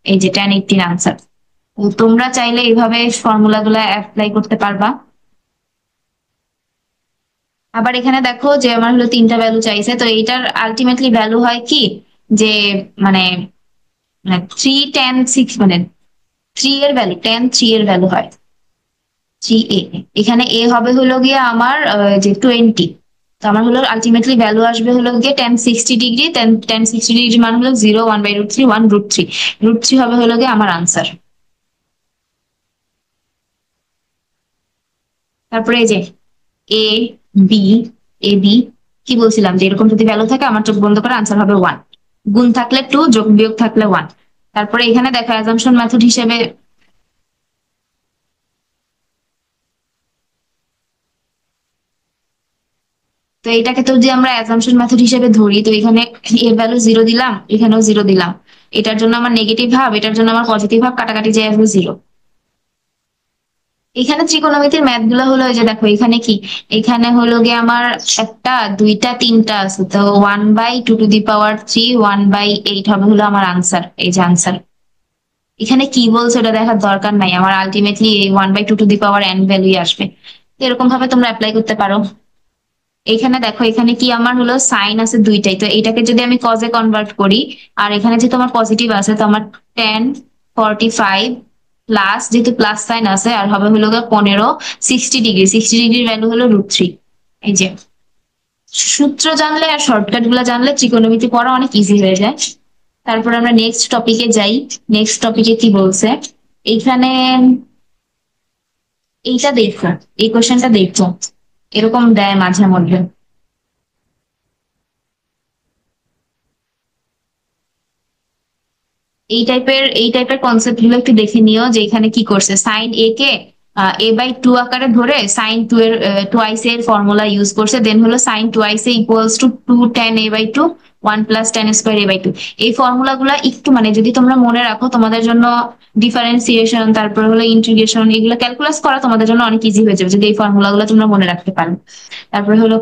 এই যে tan 18 আনসার। তো তোমরা চাইলে এইভাবে ফর্মুলা গুলা অ্যাপ্লাই করতে পারবা। আবার এখানে দেখো যে আমার হলো তিনটা ভ্যালু চাইছে, তো এইটার আলটিমেটলি ভ্যালু হয় কি, যে মানে 3 tan 6, মানে 3 এর ভ্যালু হয় 3a। এখানে এ হবে হলো গিয়ে আমার যে 20। তো আমার হলো আলটিমেটলি ভ্যালু আসবে হলো গিয়ে tan 60 ডিগ্রি, tan 60 ডিগ্রি মান হলো 0, 1/√3, 1√3, √3 হবে হলো গিয়ে আমার আনসার। তারপরে এই যে এ বি, এ বি কি বলছিলাম, যে এরকম যদি ভ্যালু থাকে আমার চোখ বন্ধ করে আনসার হবে 1, গুণ থাকলে 2, যোগ বিয়োগ থাকলে 1। তারপরে এখানে দেখো অ্যাজাম্পশন মেথড হিসেবে, তো এটাকে তো যদি আমরা অ্যাজাম্পশন মেথড হিসেবে ধরি, তো এখানে এর ভ্যালু 0 দিলাম, এখানেও 0 দিলাম। এটার জন্য আমার নেগেটিভ ভাব, এটার জন্য আমার পজিটিভ ভাব, কাটাকাটি যায় আসবে 0। এখানে ত্রিকোণমিতির ম্যাথ গুলো হলো এই যে দেখো এখানে কি, এখানে হলো গিয়ে আমার একটা দুইটা তিনটা আছে, তো 1/2 টু দি পাওয়ার 3 1/8 হবে হলো আমার আনসার, এই যে আনসার। এখানে কি বলছে ওটা দেখার দরকার নাই, আমার ultimately 1/2 two the power n ভ্যালুই আসবে। তো এরকম ভাবে তোমরা অ্যাপ্লাই করতে পারো। এখানে দেখো এখানে কি আমার হলো সাইন আছে দুইটাই, তো এটাকে যদি আমি কজে কনভার্ট করি, আর এখানে যেহেতু আমার পজিটিভ আছে তো আমার 10 45 প্লাস, যেহেতু প্লাস সাইন আছে, আর হবে হলো 15 60 ডিগ্রি, 60 ডিগ্রির ভ্যালু হলো √3। এই যে সূত্র জানলে আর শর্টকাট গুলা জানলে ত্রিকোণমিতি পড়া অনেক ইজি হয়ে যায়। তারপর আমরা নেক্সট টপিকে যাই। নেক্সট টপিকে কি বলছে এইখানে, এইটা দেখো, এই কোশ্চেনটা দেখো, এরকম দেয় মাঝে মধ্যে। এই টাইপের কনসেপ্ট গুলো একটু দেখে নিও, যে এখানে কি করছে, সাইন এ কে a/2 আকারে ধরে সাইন টু এর টোয়াইস এর ফর্মুলা ইউজ করছে, দেন হলো sign twice A equals to 2 tan a/2 1 + tan² a/2। এই ফর্মুলা গুলা একটু মানে যদি তোমরা মনে রাখো তোমাদের জন্য ডিফারেন্সিয়েশন, তারপর হলো ইন্টিগ্রেশন, এগুলো ক্যালকুলাস করা তোমাদের জন্য অনেক ইজি হয়ে যাবে যদি এই ফর্মুলা গুলো তোমরা মনে রাখতে পারো। তারপরে হলো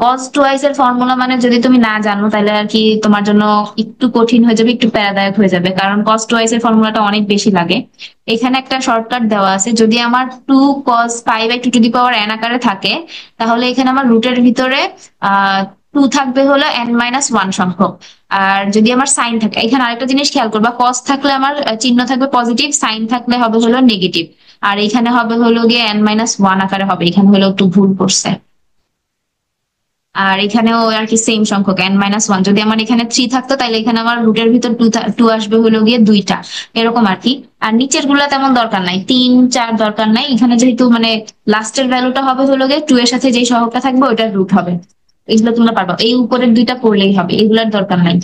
cos2i এর ফর্মুলা মানে যদি তুমি না জানো তাহলে আর কি তোমার জন্য একটু কঠিন হয়ে যাবে, একটু প্যারাদায়ক হয়ে যাবে, কারণ cos2i এর ফর্মুলাটা অনেক বেশি লাগে। এখানে একটা শর্টকাট দেওয়া আছে, যদি আমার 2 cos π/2 to the power n আকারে থাকে, তাহলে এখানে আমার রুটের ভিতরে 2 থাকবে হলো n-1 সংখ্যক। আর যদি আমার সাইন থাকে, এখানে আরেকটা জিনিস খেয়াল করবা, কস থাকলে আমার চিহ্ন থাকবে পজিটিভ, সাইন থাকলে হবে হলো নেগেটিভ। আর এখানে হবে হলো গিয়ে n-1 আকারে হবে, এখানে হলো একটু ভুল করছে। আর এখানেও আর কি সেম সংখ্যক n-1, যদি আমার এখানে 3 থাকতো তাহলে এখানে আমার রুটের ভিতর 2 আসবে হলো গিয়ে দুইটা, এরকম আর কি। আর নিচের গুলা তেমন দরকার নাই, 3 4 দরকার নাই, এখানে যেহেতু মানে লাস্টের ভ্যালুটা হবে হলো গিয়ে 2 এর সাথে যেই সহগটা থাকবে ওটার রুট হবে। এগুলো তোমরা পারবা, এই উপরের দুইটা পড়লেই হবে, এগুলার দরকার নাই।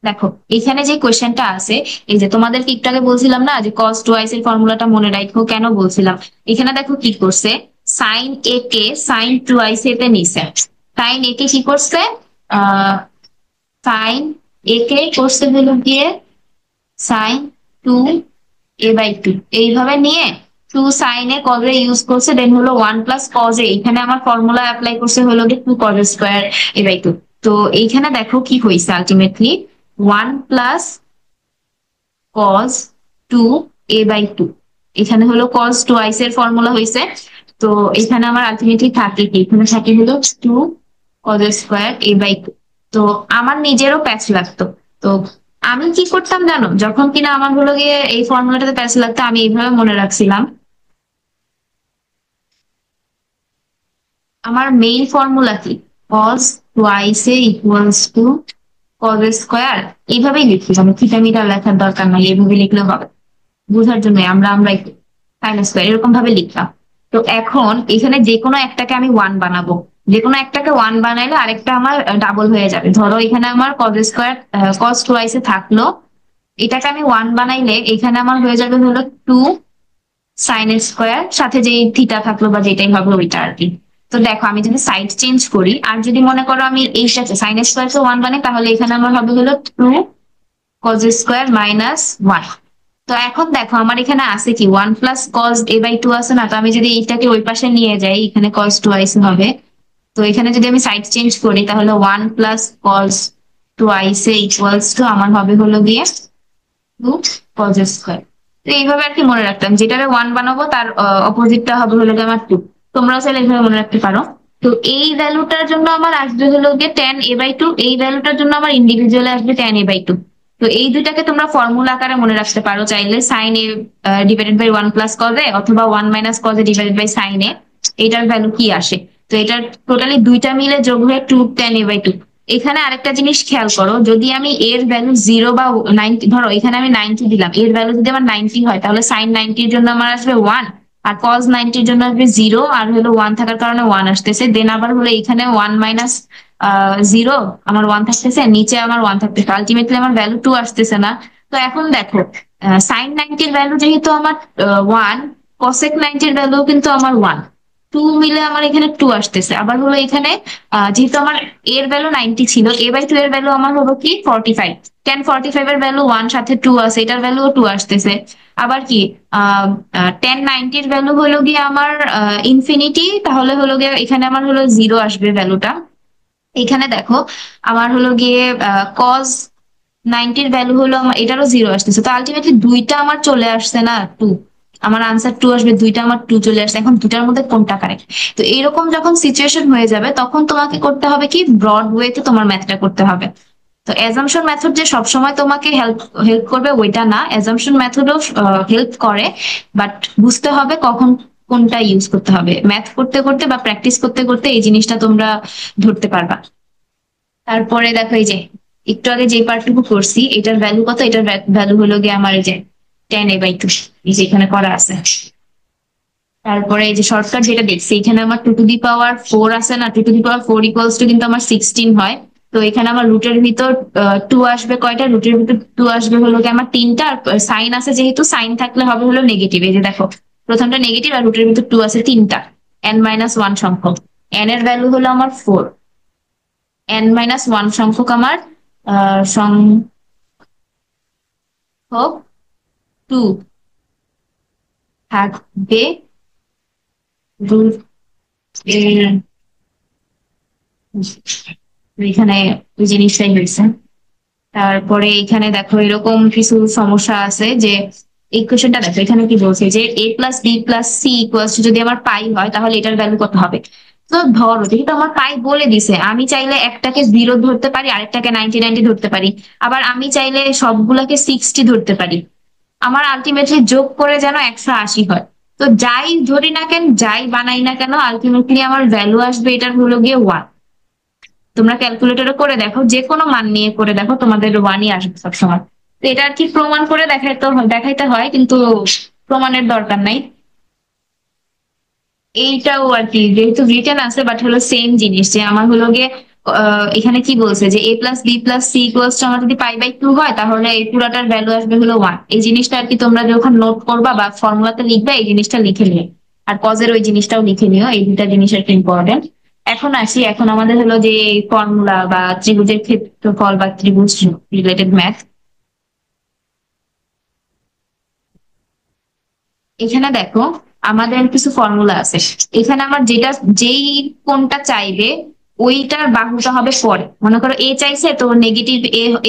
দেখো এখানে যে কোয়েশ্চেনটা আছে, এই যে তোমাদেরকে একটু আগে বলছিলাম না যে cos2i এর ফর্মুলাটা মনে রাখো, কেন বলছিলাম, এখানে দেখো কি করছে, সাইন এ কে সাইন 2i তে নিছে। সাইন এ কে কি করছে, আহ সাইন এ কে করছে হলো গিয়ে সাইন 2a/2, এইভাবে নিয়ে 2 sin এ কজ এ ইউজ করছে, দেন হলো 1 + cos এ, এখানে আমার ফর্মুলা অ্যাপ্লাই করছে হলো গিয়ে 2 cos² a/2। তো এইখানে দেখো কি হয়েছে আলটিমেটলি, 1 + cos 2a/2, এখানে হলো cos2i এর ফর্মুলা হয়েছে। তো এখানে আমার আলটিমেটলি থাকে কি, এখানে থাকে হলো 2 cos² a/2। তো আমার নিজেরও প্যাচ লাগতো, তো আমি কি করতাম জানো, যখন কিনা আমার হলো গিয়ে এই ফর্মুলাটাতে প্যাচ লাগতো আমি এইভাবে মনে রাখছিলাম, আমার মেইন ফর্মুলা কি, cos2i = cos², এইভাবেই লিখি, আমি থিটা মিটার লেখার দরকার নাই, এইভাবে লিখলে হবে, বোঝার জন্য আমরা sin² এরকম ভাবে লিখলাম। তো এখন এখানে যে কোনো একটাকে আমি 1 বানাবো, যে কোনো একটাকে 1 বানাইলে আরেকটা আমার ডাবল হয়ে যাবে। ধরো এখানে আমার cos2i থাকলো, এটাকে আমি 1 বানাইলে এখানে আমার হয়ে যাবে হলো 2 sin², সাথে যে থিটা থাকলো বা যেটাই হবে ওইটা আর কি। তো দেখো আমি যদি সাইড চেঞ্জ করি, আর যদি মনে করো আমি এই সাথে sin² কে 1 বানাই, তাহলে এখানে আমার হবে হলো 2 cos² - 1। তো এখন দেখো আমার এখানে আছে কি 1 + cos a/2 আছে না, তো আমি যদি এইটাকে ওই পাশে নিয়ে যাই, এখানে cos2i হবে। তো এখানে যদি আমি সাইড চেঞ্জ করি তাহলে 1 + cos2i ইকুয়ালস টু আমার হবে হলো গিয়ে 2 cos²। তো এইভাবে আর কি মনে রাখতাম, যেটাকে 1 বানাবো তার অপোজিটটা হবে হলো গিয়ে আমার 2। তোমরাও চাইলে এইভাবে মনে রাখতে পারো। তো এই ভ্যালুটার জন্য আমার আসবে হলো গিয়ে tan a/2, এই ভ্যালুটার জন্য আমার ইন্ডিভিজুয়ালি আসবে tan a/2। তো এই দুইটাকে তোমরা ফর্মুলা আকারে মনে রাখতে পারো চাইলে, sine A divided by 1 + cos A, অথবা 1 - cos A divided by sine A, এটার ভ্যালু কি আসে। তো এটা টোটালি দুইটা মিলে যোগ হয়ে 2 tan a/2। এখানে আরেকটা জিনিস খেয়াল করো, যদি আমি এর ভ্যালু 0 বা 90, ধরো এখানে আমি 90 দিলাম, এর ভ্যালু যদি আমার 90 হয় তাহলে সাইন 90-র জন্য আমার আসবে 1, আর cos 90-র জন্য আসবে 0, আর হলো 1 থাকার কারণে 1 আসতেছে, দেন আবার হলো এখানে 1 - 0 আমার 1 থাকতেছে, নিচে আমার 1 থাকতেছে, আলটিমেটলি আমার ভ্যালু 2 আসতেছে না। তো এখন দেখো সাইন 90-র ভ্যালু যেহেতু আমার 1, cosec 90-র ভ্যালু কিন্তু আমার 1। টু মিলে আমার এখানে টু আসতেছে। আবার হলো এখানে যেহেতু আমার এর ভ্যালু 90 ছিল, a/2 এর ভ্যালু আমার হলো কি 45। 1045 এর ভ্যালু 1, সাথে 2 আছে, এটার ভ্যালু 2 আসতেছে। আবার কি 1090 এর ভ্যালু হলো গিয়ে আমার ইনফিনিটি, তাহলে হলো গিয়ে এখানে আমার হলো 0 আসবে ভ্যালুটা। এখানে দেখো আমার হলো গিয়ে কজ 90-র ভ্যালু হলো আমার, এটারও 0 আসতেছে। তো আলটিমেটলি দুইটা আমার চলে আসছে না, টু। আমার আনসার টু আসবে, দুইটা আমার টু চলে আসছে। এখন দুটার মধ্যে কোনটা কারেক্ট? তো এরকম যখন সিচুয়েশন হয়ে যাবে, তখন তোমাকে করতে হবে কি, ব্রড ওয়েতে তোমার ম্যাথটা করতে হবে। তো অ্যাজাম্পশন মেথড যে সবসময় তোমাকে হেল্প হেল্প করবে ওইটা না, অ্যাজাম্পশন মেথডও হেল্প করে, বাট বুঝতে হবে কখন কোনটা ইউজ করতে হবে। ম্যাথ করতে করতে বা প্র্যাকটিস করতে করতে এই জিনিসটা তোমরা ধরতে পারবা। তারপরে দেখো এই যে একটু আগে যে পার্টটুকু করছি, এটার ভ্যালু কত? এটার ভ্যালু হলো গিয়ে আমার এই যে 10a/2, এই যে এখানে করা আছে। তারপরে এই যে শর্টকাট যেটা দেখছি, এখানে আমার 2^4 আছে না, 2^4 ইকুয়ালস টু কিন্তু আমার 16 হয়। তো এখানে আমার রুটের ভিতর টু আসবে কয়টা? রুটের ভিতর টু আসবে হলো গিয়ে আমার তিনটা। আর সাইন আছে, যেহেতু সাইন থাকলে হবে হলো নেগেটিভ। এই যে দেখো প্রথমটা নেগেটিভ, আর রুটের ভিতর টু আছে তিনটা। n-1 সংখ্যক, n এর ভ্যালু হলো আমার 4। n-1 সংখ্যক আমার সংখ্যক টু থাকবে রুট এর, এখানে ওই জিনিসটাই হয়েছে। তারপরে এখানে দেখো এরকম কিছু সমস্যা আছে যে এই কোশ্চেনটা দেখো, এখানে কি বলছে যে a+b+c ইকুয়ালস যদি আমার পাই হয়, তাহলে এটার ভ্যালু কত হবে? তো ধরো যেহেতু আমার পাই বলে দিছে, আমি চাইলে একটাকে 0 ধরতে পারি, আরেকটাকে 90 ধরতে পারি, আবার আমি চাইলে সবগুলাকে 60 ধরতে পারি। আমার আলটিমেটলি যোগ করে যেন 180 হয়। তো যাই ধরি না কেন, যাই বানাই না কেন, আলটিমেটলি আমার ভ্যালু আসবে এটার হলো গিয়ে 1। তোমরা ক্যালকুলেটরে করে দেখো, যে কোনো মান নিয়ে করে দেখো, তোমাদের 1-ই আসবে সবসময়। তো এটা আর কি প্রমাণ করে দেখাইতে হয়, কিন্তু প্রমাণের দরকার নাই। এইটাও আর কি যেহেতু রিটেন আছে, বাট হলো সেম জিনিস, যে আমার হলো গিয়ে এখানে কি বলছে যে a+b+c ইকুয়ালস টু আমার যদি পাই/2 হয়, তাহলে এই পুরাটার ভ্যালু আসবে হলো 1। এই জিনিসটা আর কি তোমরা যখন নোট করবা বা ফর্মুলাতে লিখবা, এই জিনিসটা লিখে নিও। আর কজের ওই জিনিসটাও লিখে নিও, এই দুটা জিনিস একটা ইম্পর্টেন্ট। এখন আসি, এখন আমাদের হলো যে ফর্মুলা বা ত্রিভুজের ক্ষেত্রফল বা ত্রিভুজ রিলেটেড ম্যাথ। এখানে দেখো আমাদের কিছু ফর্মুলা আছে। এখানে আমার যেটা, যেই কোনটা চাইবে ওইটার বাহুটা হবে পরে। মনে করো এ চাইছে, তো নেগেটিভ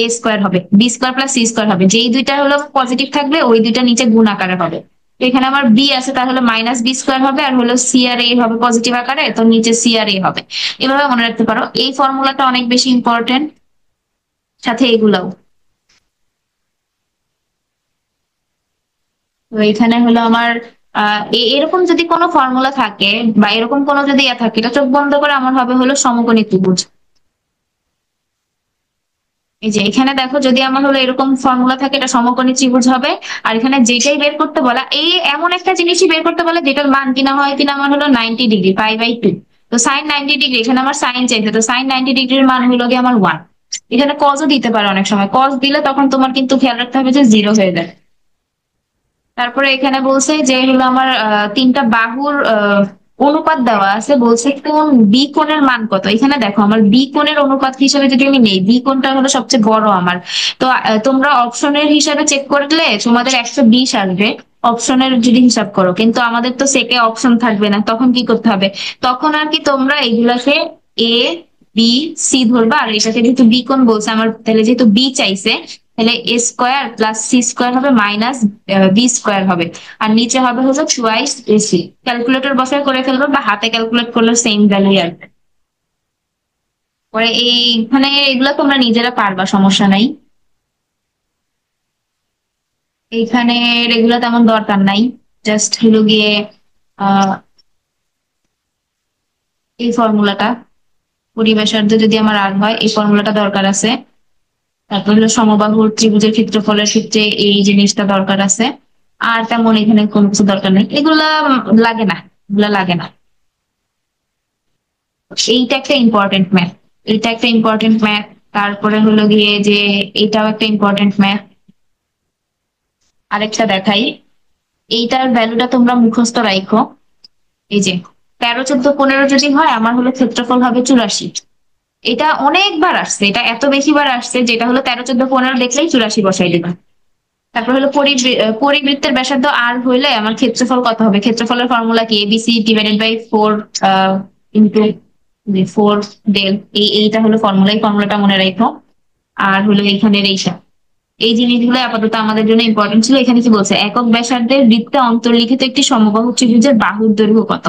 এ স্কোয়ার হবে, b² + c² হবে। যেই দুইটা হলো পজিটিভ থাকবে, ওই দুইটা নিচে গুণ আকারে হবে। তো এখানে আমার বি আছে, তাহলে -b² হবে, আর হলো সি আর এ হবে পজিটিভ আকারে, তো নিচে সি আর এ হবে। এভাবে মনে রাখতে পারো, এই ফর্মুলাটা অনেক বেশি ইম্পর্টেন্ট, সাথে এগুলাও। তো এখানে হলো আমার এরকম যদি কোনো ফর্মুলা থাকে বা এরকম কোনো যদি ইয়ে থাকে, এটা চোখ বন্ধ করে আমার হবে হলো সমকোণী ত্রিভুজ। এই যে এখানে দেখো, যদি আমার হলো এরকম ফর্মুলা থাকে, এটা সমকোণী ত্রিভুজ হবে। আর এখানে যেটাই বের করতে বলা, এই এমন একটা জিনিসই বের করতে বলে যেটার মান কিনা হয় কিনা আমার হলো 90 ডিগ্রি, পাই/2। তো সাইন 90 ডিগ্রি, এখানে আমার সাইন চাইছে, তো সাইন 90 ডিগ্রির মান হলো গিয়ে আমার 1। এখানে কজও দিতে পারে, অনেক সময় কজ দিলে তখন তোমার কিন্তু খেয়াল রাখতে হবে যে 0 হয়ে যায়। তারপরে এখানে বলছে যে হলো আমার তিনটা বাহুর অনুপাত দেওয়া আছে, বলছে কোন বি কোণের মান কত। এখানে দেখো আমার বি কোণের অনুপাত হিসেবে যদি আমি নেই, বি কোণটা হলো সবচেয়ে বড় আমার। তো তোমরা অপশনের হিসাবে চেক করলে তোমাদের 120 আসবে, অপশনের যদি হিসাব করো। কিন্তু আমাদের তো সেকে অপশন থাকবে না, তখন কি করতে হবে? তখন আর কি তোমরা এগুলাকে এ বি সি ধরবা। আর এটাকে যেহেতু বি কোণ বলছে আমার, তাহলে যেহেতু বি চাইছে, তাহলে a² + c² হবে -b² হবে। আর নিচে হবে হলো টুয়াইস এসি। ক্যালকুলেটর বসায় করে ফেলবো, বা হাতে ক্যালকুলেট করলে সেম ভ্যালুই আসবে। পরে এইখানে এগুলো তোমরা নিজেরা পারবা, সমস্যা নাই। এইখানে এগুলো তেমন দরকার নাই, জাস্ট হলো গিয়ে আহ এই ফর্মুলাটা, পরিবেশার্ধ যদি আমার আর হয়, এই ফর্মুলাটা দরকার আছে। তারপর হলো সমবাহুর ত্রিভুজের ক্ষেত্রফলের ক্ষেত্রে এই জিনিসটা দরকার আছে। আর তেমন এখানে কোনো কিছু দরকার নেই, এগুলা লাগে না, এগুলা লাগে না। এইটা একটা ইম্পর্টেন্ট ম্যাথ, এইটা একটা ইম্পর্টেন্ট ম্যাথ। তারপরে হলো গিয়ে যে এটাও একটা ইম্পর্টেন্ট ম্যাথ। আরেকটা দেখাই, এইটার ভ্যালুটা তোমরা মুখস্থ রাখো। এই যে 13, 14, 15 যদি হয়, আমার হলো ক্ষেত্রফল হবে 84। এটা অনেকবার আসছে, এটা এত বেশি বার আসছে যেটা হলো 13, 14, 15 দেখলেই 84 বসাই দিবা। তারপর হলো পরিবৃত্তের ব্যাসার্ধ আর হইলে আমার ক্ষেত্রফল কত হবে? ক্ষেত্রফলের ফর্মুলা কি? ABC divided by 4 into 4 del. এইটা হলো ফর্মুলা, এই ফর্মুলাটা মনে রাখো। আর হলো এইখানের এইটা, এই জিনিসগুলো আপাতত আমাদের জন্য ইম্পর্টেন্ট ছিল। এখানে কি বলছে? একক ব্যাসার্ধের বৃত্তে অন্তর্লিখিত একটি সমবাহু ত্রিভুজের বাহুর দৈর্ঘ্য কত?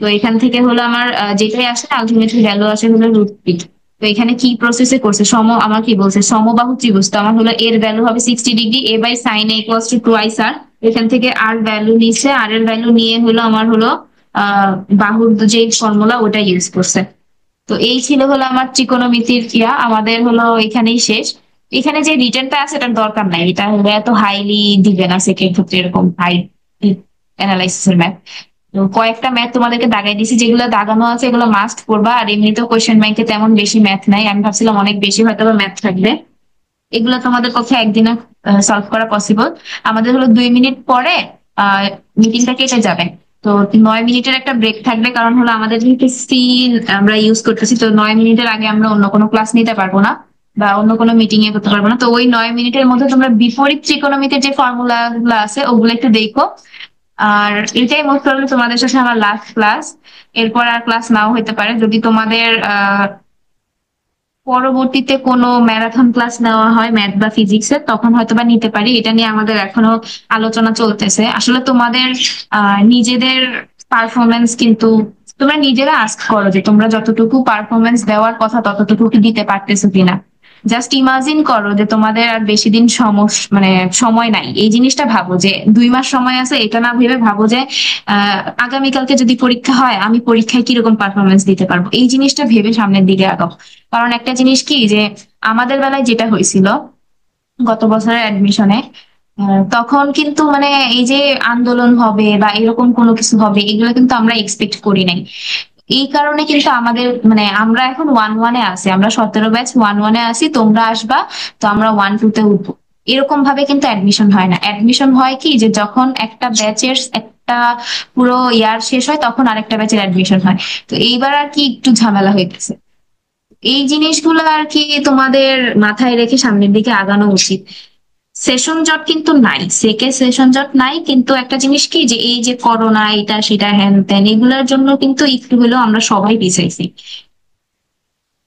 তো এখান থেকে হলো আমার যেটাই আসে আলটিমেটলি ভ্যালু আসে হলো √3। তো এখানে কি প্রসেসে করছে? আমার কি বলছে? সমবাহু ত্রিভুজ, তো আমার হলো এর ভ্যালু হবে 60 degree, A by sine A equals to 2 r। এখান থেকে আর ভ্যালু নিচ্ছে, আর এর ভ্যালু নিয়ে হলো আমার হলো বাহুর যে ফর্মুলা ওটা ইউজ করছে। তো এই ছিল হলো আমার ত্রিকোণমিতির ক্রিয়া, আমাদের হলো এখানেই শেষ। এখানে যে রিটেনটা আছে এটার দরকার নাই, এটা হলো এত হাইলি দিবে না সেকেন্ড ক্ষেত্রে, এরকম হাই অ্যানালাইসিসের ম্যাথ। তো কয়েকটা ম্যাথ তোমাদেরকে দাগাই দিছি, যেগুলো দাগানো আছে এগুলো মাস্ট করবা। আর এমনিতেও কোয়েশ্চেন ব্যাংকে তেমন বেশি ম্যাথ নাই, আমি ভাবছিলাম অনেক বেশি হয়তো ম্যাথ থাকবে। এগুলো তোমাদের পক্ষে একদিনে সলভ করা পসিবল। আমাদের হলো 2 মিনিট পরে মিটিংটা কেটে যাবে। তো 9 মিনিটের একটা ব্রেক থাকবে, কারণ হলো আমাদের যেহেতু সি আমরা ইউজ করতেছি, তো 9 মিনিটের আগে আমরা অন্য কোনো ক্লাস নিতে পারবো না বা অন্য কোনো মিটিং এ করতে পারবো না। তো ওই 9 মিনিটের মধ্যে তোমরা বিপরীত ত্রিকোণমিতির যে ফর্মুলা গুলো আছে ওগুলো একটু দেখো। আর এটাই মোস্ট প্রবাবলি তোমাদের সাথে আমার লাস্ট ক্লাস। এরপর আর ক্লাস নাও হতে পারে। যদি তোমাদের পরবর্তীতে কোনো ম্যারাথন ক্লাস নেওয়া হয় ম্যাথ বা ফিজিক্সের, তখন হয়তো বা নিতে পারি। এটা নিয়ে আমাদের এখনো আলোচনা চলতেছে। আসলে তোমাদের নিজেদের পারফরমেন্স কিন্তু তোমরা নিজেরা আস্ক করো যে তোমরা যতটুকু পারফরমেন্স দেওয়ার কথা ততটুকু কি দিতে পারতেছো কিনা। জাস্ট ইমাজিন করো যে তোমাদের আর বেশি দিন মানে সময় নাই, এই জিনিসটা ভাবো যে 2 মাস সময় আছে। এটা না ভেবে ভাবো যে আগামীকালকে যদি পরীক্ষা হয় আমি পরীক্ষায় কিরকম পারফরমেন্স দিতে পারবো। এই জিনিসটা ভেবে সামনের দিকে আগাও। কারণ একটা জিনিস কি, যে আমাদের বেলায় যেটা হয়েছিল গত বছরের অ্যাডমিশনে, তখন কিন্তু মানে এই যে আন্দোলন হবে বা এরকম কোনো কিছু হবে এগুলো কিন্তু আমরা এক্সপেক্ট করি নাই। এই কারণে কিন্তু আমাদের মানে আমরা এখন 1-1-এ আছি, আমরা 17 ব্যাচ 1-1-এ আছি, তোমরা আসবা তো আমরা 1-2-তে উঠবো। এরকম ভাবে কিন্তু অ্যাডমিশন হয় না। অ্যাডমিশন হয় কি, যে যখন একটা ব্যাচের একটা পুরো ইয়ার শেষ হয় তখন আরেকটা ব্যাচের অ্যাডমিশন হয়। তো এইবার আর কি একটু ঝামেলা হইতেছে। এই জিনিসগুলো আর কি তোমাদের মাথায় রেখে সামনের দিকে আগানো উচিত। সেশন জট কিন্তু নাই, সেশন জট নাই, কিন্তু একটা জিনিস কি, যে এই যে করোনা এটা সেটা হ্যান ত্যান এগুলোর জন্য কিন্তু একটু হলেও আমরা সবাই পিছাইছি।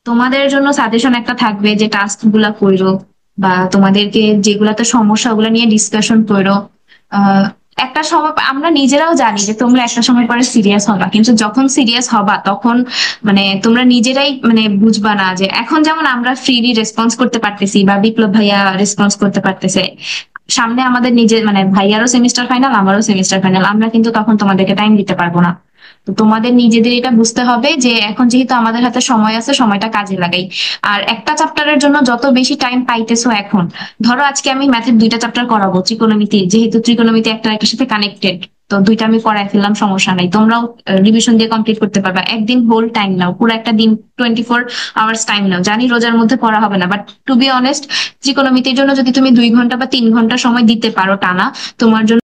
তোমাদের জন্য সাজেশন একটা থাকবে যে টাস্ক গুলা করো, বা তোমাদেরকে যেগুলাতে সমস্যা ওগুলা নিয়ে ডিসকাশন করো। আহ একটা সময় আমরা নিজেরাও জানি যে তোমরা একটা সময় পরে সিরিয়াস হবা, কিন্তু যখন সিরিয়াস হবা তখন মানে তোমরা নিজেরাই মানে বুঝবা না। যে এখন যেমন আমরা ফ্রিলি রেসপন্স করতে পারতেছি বা বিপ্লব ভাইয়া রেসপন্স করতে পারতেছে, সামনে আমাদের নিজের মানে ভাইয়ারও সেমিস্টার ফাইনাল আমারও সেমিস্টার ফাইনাল, আমরা কিন্তু তখন তোমাদেরকে টাইম দিতে পারবো না। তো তোমাদের নিজেদের এটা বুঝতে হবে যে এখন যেহেতু আমাদের হাতে সময় আছে সময়টা কাজে লাগাই। আর একটা চ্যাপ্টারের জন্য যত বেশি টাইম পাইতেছো এখন, ধরো আজকে আমি ম্যাথের 2টা চ্যাপ্টার করাবো, ত্রিকোণমিতি যেহেতু ত্রিকোণমিতি একটা একটার সাথে কানেক্টেড, তো 2টা আমি করাই ফেললাম, সমস্যা নাই। তোমরাও রিভিশন দিয়ে কমপ্লিট করতে পারবা। একদিন হোল টাইম নাও, পুরো একটা দিন 24 আওয়ার্স টাইম নাও। জানি রোজার মধ্যে পড়া হবে না, বাট টু বি অনেস্ট ত্রিকোণমিতির জন্য যদি তুমি 2 ঘন্টা বা 3 ঘন্টা সময় দিতে পারো টানা, তোমার জন্য